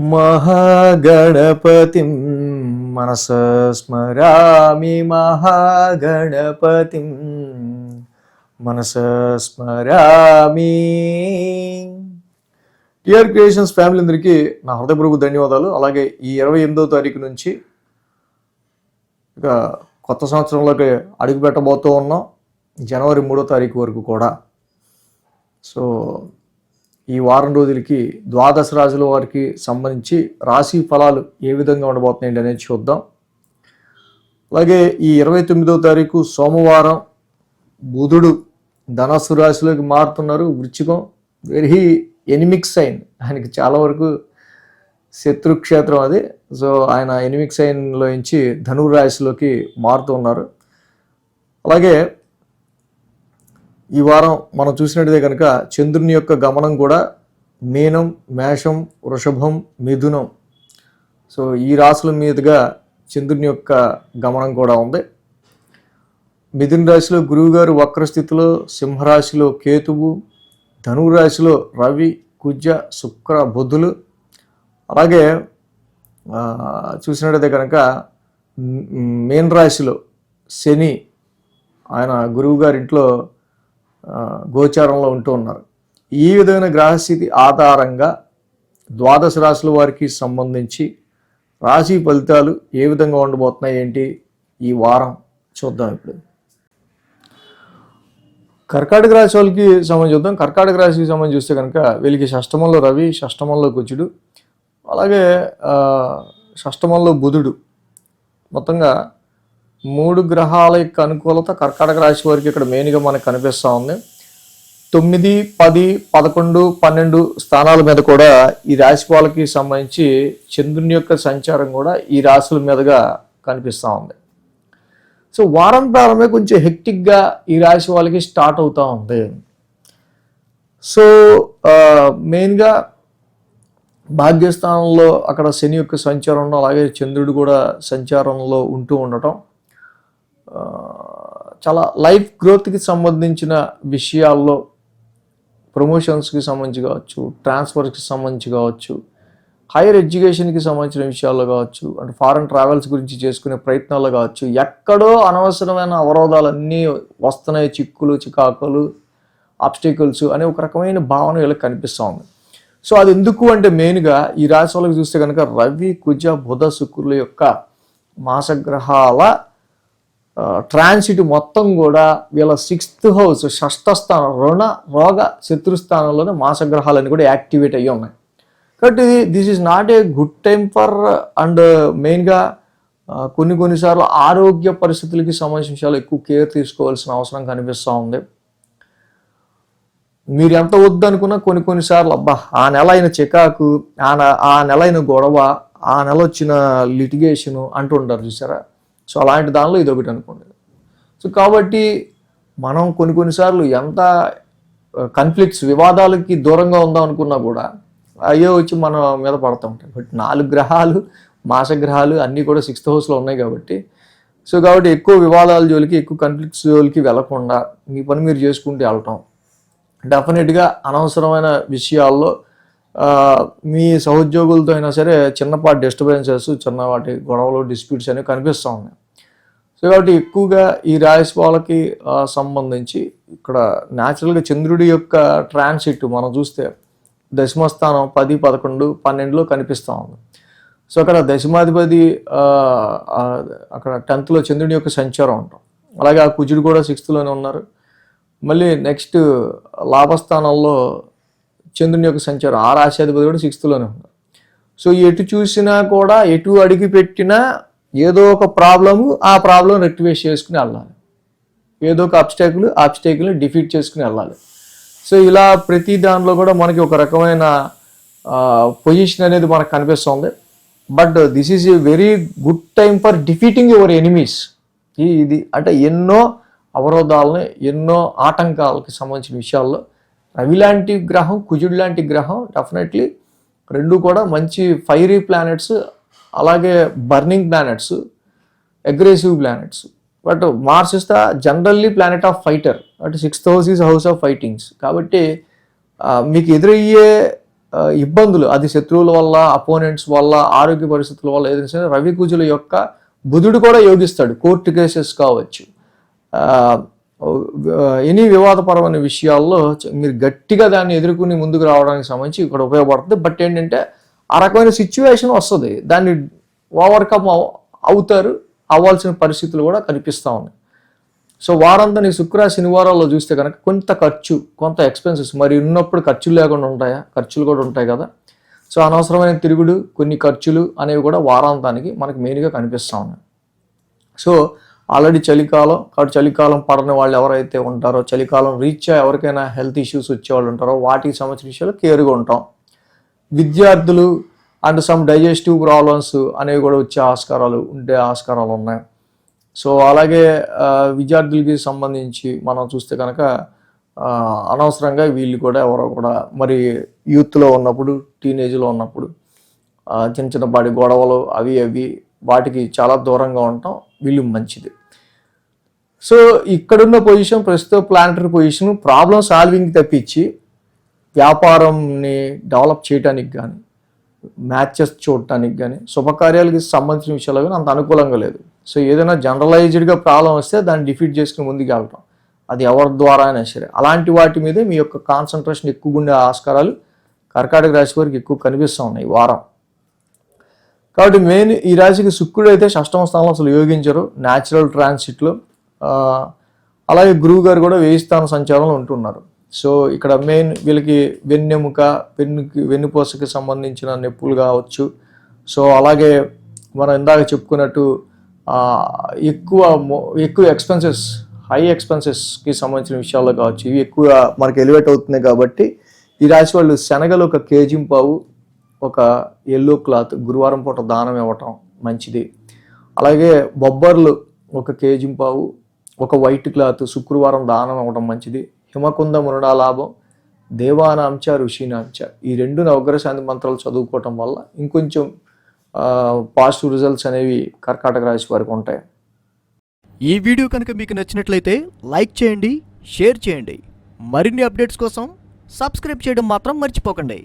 మహాగణపతిం మనసా స్మరామి మహాగణపతిం మనసా స్మరామి. TR creations family అందరికీ నా హృదయపూర్వక ధన్యవాదాలు. అలాగే ఈ 28వ తారీఖు నుంచి ఇక కొత్త సంవత్సరంలోకి అడుగు పెట్టబోతూ ఉన్నాం, జనవరి 3వ తారీఖు వరకు కూడా. సో ఈ వారం రోజులకి ద్వాదశ రాశుల వారికి సంబంధించి రాశి ఫలాలు ఏ విధంగా ఉండబోతున్నాయి అనేది చూద్దాం. అలాగే ఈ 29వ తారీఖు సోమవారం బుధుడు ధనస్సు రాశిలోకి మారుతున్నారు. వృశ్చికం వెరీ ఎనిమిక్ సైన్, ఆయనకి చాలా వరకు శత్రుక్షేత్రం అది. సో ఆయన ఎనిమిక్ సైన్లో నుంచి ధనుర్ రాశిలోకి మారుతూ ఉన్నారు. అలాగే ఈ వారం మనం చూసినట్టుదే కనుక చంద్రుని యొక్క గమనం కూడా మీనం, మేషం, వృషభం, మిథునం, సో ఈ రాశుల మీదుగా చంద్రుని యొక్క గమనం కూడా ఉంది. మిథున రాశిలో గురువు గారు వక్రస్థితిలో, సింహరాశిలో కేతువు, ధనువు రాశిలో రవి, కుజ, శుక్ర, బుధులు. అలాగే చూసినట్టయితే కనుక మీన రాశిలో శని, ఆయన గురువు గారి ఇంట్లో గోచారంలో ఉంటూ ఉన్నారు. ఈ విధమైన గ్రహస్థితి ఆధారంగా ద్వాదశ రాశుల వారికి సంబంధించి రాశి ఫలితాలు ఏ విధంగా ఉండబోతున్నాయి ఏంటి ఈ వారం చూద్దాం. ఇప్పుడు కర్కాటక రాశి వాళ్ళకి సంబంధించి చూద్దాం. కర్కాటక రాశికి సంబంధించి చూస్తే కనుక వీళ్ళకి షష్టమంలో రవి, షష్టమంలో కుజుడు, అలాగే షష్టమంలో బుధుడు, మొత్తంగా 3 గ్రహాల యొక్క అనుకూలత కర్కాటక రాశి వారికి ఇక్కడ మెయిన్గా మనకు కనిపిస్తూ ఉంది. 9, 10, 11, 12 స్థానాల మీద కూడా ఈ రాశి వాళ్ళకి సంబంధించి చంద్రుని యొక్క సంచారం కూడా ఈ రాశుల మీదుగా కనిపిస్తూ ఉంది. సో వారం ప్రారంభమే కొంచెం హెక్టిక్గా ఈ రాశి వాళ్ళకి స్టార్ట్ అవుతూ ఉంది. సో మెయిన్గా భాగ్యస్థానంలో అక్కడ శని యొక్క సంచారం ఉండడం, అలాగే చంద్రుడు కూడా సంచారంలో ఉంటూ ఉండటం చాలా లైఫ్ గ్రోత్కి సంబంధించిన విషయాల్లో, ప్రమోషన్స్కి సంబంధించి కావచ్చు, ట్రాన్స్ఫర్స్కి సంబంధించి కావచ్చు, హైయర్ ఎడ్యుకేషన్కి సంబంధించిన విషయాల్లో కావచ్చు, అంటే ఫారెన్ ట్రావెల్స్ గురించి చేసుకునే ప్రయత్నాల్లో కావచ్చు, ఎక్కడో అనవసరమైన అవరోధాలన్నీ వస్తున్నాయి, చిక్కులు, చికాకులు, ఆబ్స్టికల్స్ అనే ఒక రకమైన భావన వీళ్ళకి కనిపిస్తూ ఉంది. సో అది ఎందుకు అంటే మెయిన్గా ఈ రాశి వాళ్ళకి చూస్తే కనుక రవి, కుజ, బుధ, శుక్రుల యొక్క మాసగ్రహాల ట్రాన్సిట్ మొత్తం కూడా వీళ్ళ 6th హౌస్, షష్ఠ స్థానం, రుణ, రోగ, శత్రుస్థానంలోనే మాసగ్రహాలన్నీ కూడా యాక్టివేట్ అయ్యి ఉన్నాయి. కాబట్టి this is not a good time for, and మెయిన్గా కొన్నిసార్లు ఆరోగ్య పరిస్థితులకి సంబంధించిన విషయాలు ఎక్కువ కేర్ తీసుకోవాల్సిన అవసరం కనిపిస్తూ ఉంది. మీరు ఎంత వద్దనుకున్నా కొన్నిసార్లు అబ్బా ఆ నెల అయిన చికాకు, ఆ నెల అయిన గొడవ, ఆ నెల వచ్చిన లిటిగేషను అంటూ ఉంటారు చూసారా. సో అలాంటి దానిలో ఇది ఒకటి అనుకోండి. సో కాబట్టి మనం కొన్నిసార్లు ఎంత కాన్ఫ్లిక్ట్స్, వివాదాలకి దూరంగా ఉందాం అనుకున్నా కూడా అయ్యో వచ్చి మన మీద పడుతూ ఉంటాయి. బట్ 4 గ్రహాలు, మాసగ్రహాలు అన్నీ కూడా 6th హౌస్లో ఉన్నాయి కాబట్టి, సో కాబట్టి ఎక్కువ వివాదాల జోలికి, ఎక్కువ కాన్ఫ్లిక్ట్స్ జోలికి వెళ్లకుండా మీ పని మీరు చేసుకుంటూ వెళ్ళటం, డెఫినెట్గా అనవసరమైన విషయాల్లో మీ సహోద్యోగులతో అయినా సరే చిన్నపాటి డిస్టర్బెన్సెస్, చిన్నపాటి గొడవలు, డిస్ప్యూట్స్ అనేవి కనిపిస్తూ ఉన్నాయి. సో కాబట్టి ఎక్కువగా ఈ రాశి వాళ్ళకి సంబంధించి ఇక్కడ న్యాచురల్గా చంద్రుడి యొక్క ట్రాన్సిట్ మనం చూస్తే దశమస్థానం 10, 11, 12లో కనిపిస్తూ ఉంది. సో అక్కడ దశమాధిపతి అక్కడ 10th లో చంద్రుడి యొక్క సంచారం ఉంటాం. అలాగే ఆ కుజుడు కూడా 6th లోనే ఉన్నారు. మళ్ళీ నెక్స్ట్ లాభస్థానంలో చంద్రుని యొక్క సంచారం, ఆ రాశ్యాధిపతి కూడా 6th లోనే ఉన్నారు. సో ఎటు చూసినా కూడా, ఎటు అడిగి పెట్టినా ఏదో ఒక ప్రాబ్లము, ఆ ప్రాబ్లం రెక్టిఫై చేసుకుని వెళ్ళాలి. ఏదో ఒక ఆబ్స్టాకిల్ని డిఫీట్ చేసుకుని వెళ్ళాలి. సో ఇలా ప్రతి దానిలో కూడా మనకి ఒక రకమైన పొజిషన్ అనేది మనకు కనిపిస్తుంది. But this is a very good time for defeating your enemies. ఇది అంటే ఎన్నో అవరోధాలని, ఎన్నో ఆటంకాలకి సంబంధించిన విషయాల్లో రవి లాంటి గ్రహం, కుజుడు లాంటి గ్రహం డెఫినెట్లీ రెండు కూడా మంచి ఫైరీ ప్లానెట్స్, అలాగే burning planets, aggressive planets. But Mars is the generally planet of fighter, but 6th house is house of fightings. కాబట్టి మీకు ఎదురయ్యే ఇబ్బందులు, అది శత్రువుల వల్ల, అపోనెంట్స్ వల్ల, ఆరోగ్య పరిస్థితుల వల్ల ఏదైనా సరే రవి కుజుల యొక్క బుధుడు కూడా యోగిస్తాడు. కోర్టు కేసెస్ కావచ్చు, ఎనీ వివాదపరమైన విషయాల్లో మీరు గట్టిగా దాన్ని ఎదుర్కొని ముందుకు రావడానికి సంబంధించి ఇక్కడ ఉపయోగపడుతుంది. బట్ ఏంటంటే ఆ రకమైన సిచ్యువేషన్ వస్తుంది, దాన్ని ఓవర్కమ్ అవుతారు, అవ్వాల్సిన పరిస్థితులు కూడా కనిపిస్తూ ఉన్నాయి. సో వారంతా నీ శుక్ర శనివారాల్లో చూస్తే కనుక కొంత ఖర్చు, కొంత ఎక్స్పెన్సెస్, మరి ఉన్నప్పుడు ఖర్చులు లేకుండా ఉంటాయా? ఖర్చులు కూడా ఉంటాయి కదా. సో అనవసరమైన తిరుగుడు, కొన్ని ఖర్చులు అనేవి కూడా వారాంతానికి మనకి మెయిన్గా కనిపిస్తూ ఉన్నాయి. సో ఆల్రెడీ చలికాలం కాబట్టి చలికాలం పడని వాళ్ళు ఎవరైతే ఉంటారో, చలికాలం రీత్యా ఎవరికైనా హెల్త్ ఇష్యూస్ వచ్చేవాళ్ళు ఉంటారో వాటికి సంబంధించిన విషయాలు కేర్గా ఉంటాం. విద్యార్థులు అండ్ సమ్ డైజెస్టివ్ ప్రాబ్లమ్స్ అనేవి కూడా వచ్చే ఆస్కారాలు ఉన్నాయి. సో అలాగే విద్యార్థులకి సంబంధించి మనం చూస్తే కనుక అనవసరంగా వీళ్ళు కూడా ఎవరో కూడా మరి యూత్లో ఉన్నప్పుడు, టీనేజ్లో ఉన్నప్పుడు చిన్న చిన్నపాటి గొడవలు అవి వాటికి చాలా దూరంగా ఉండటం వీళ్ళు మంచిది. సో ఇక్కడున్న పొజిషన్ ప్రస్తుతం ప్లానటరీ పొజిషన్ ప్రాబ్లం సాల్వింగ్ తప్పించి వ్యాపారంని డెవలప్ చేయడానికి కానీ, మ్యాచెస్ చూడటానికి కానీ, శుభకార్యాలకి సంబంధించిన విషయాలు కానీ అంత అనుకూలంగా లేదు. సో ఏదైనా జనరలైజ్డ్గా ప్రాబ్లం వస్తే దాన్ని డిఫీట్ చేసుకుని ముందుకు వెళ్ళటం, అది ఎవరి ద్వారా అయినా సరే, అలాంటి వాటి మీదే మీ యొక్క కాన్సన్ట్రేషన్ ఎక్కువగా ఉండే ఆస్కారాలు కర్కాటక రాశి వారికి ఎక్కువ కనిపిస్తూ ఉన్నాయి ఈ వారం. కాబట్టి మెయిన్ ఈ రాశికి శుక్రుడు అయితే షష్టమ స్థానంలో అసలు యోగించరు, న్యాచురల్ ట్రాన్సిట్లో. అలాగే గురువు గారు కూడా 1000 స్థాన సంచారంలో ఉంటున్నారు. సో ఇక్కడ మెయిన్ వీళ్ళకి వెన్నెముక, వెన్నుపూసకి సంబంధించిన నొప్పులు కావచ్చు. సో అలాగే మనం ఇందాక చెప్పుకున్నట్టు ఎక్కువ ఎక్స్పెన్సెస్, హై ఎక్స్పెన్సెస్కి సంబంధించిన విషయాల్లో కావచ్చు, ఇవి ఎక్కువ మనకి ఎలివేట్ అవుతున్నాయి. కాబట్టి ఈ రాశి వాళ్ళు శనగలు 1 కేజీ పావు, ఒక ఎల్లో క్లాత్ గురువారం పూట దానం ఇవ్వటం మంచిది. అలాగే బొబ్బర్లు 1 కేజీ పావు, ఒక వైట్ క్లాత్ శుక్రవారం దానం ఇవ్వడం మంచిది. హిమకుంద మృణాలాభం, దేవానాంచ ఋషినాంచ, ఈ 2 నవగ్రహ శాంతి మంత్రాలు చదువుకోవటం వల్ల ఇంకొంచెం పాజిటివ్ రిజల్ట్స్ అనేవి కర్కాటక రాశి వారికి ఉంటాయి. ఈ వీడియో కనుక మీకు నచ్చినట్లయితే లైక్ చేయండి, షేర్ చేయండి. మరిన్ని అప్డేట్స్ కోసం సబ్స్క్రైబ్ చేయడం మాత్రం మర్చిపోకండి.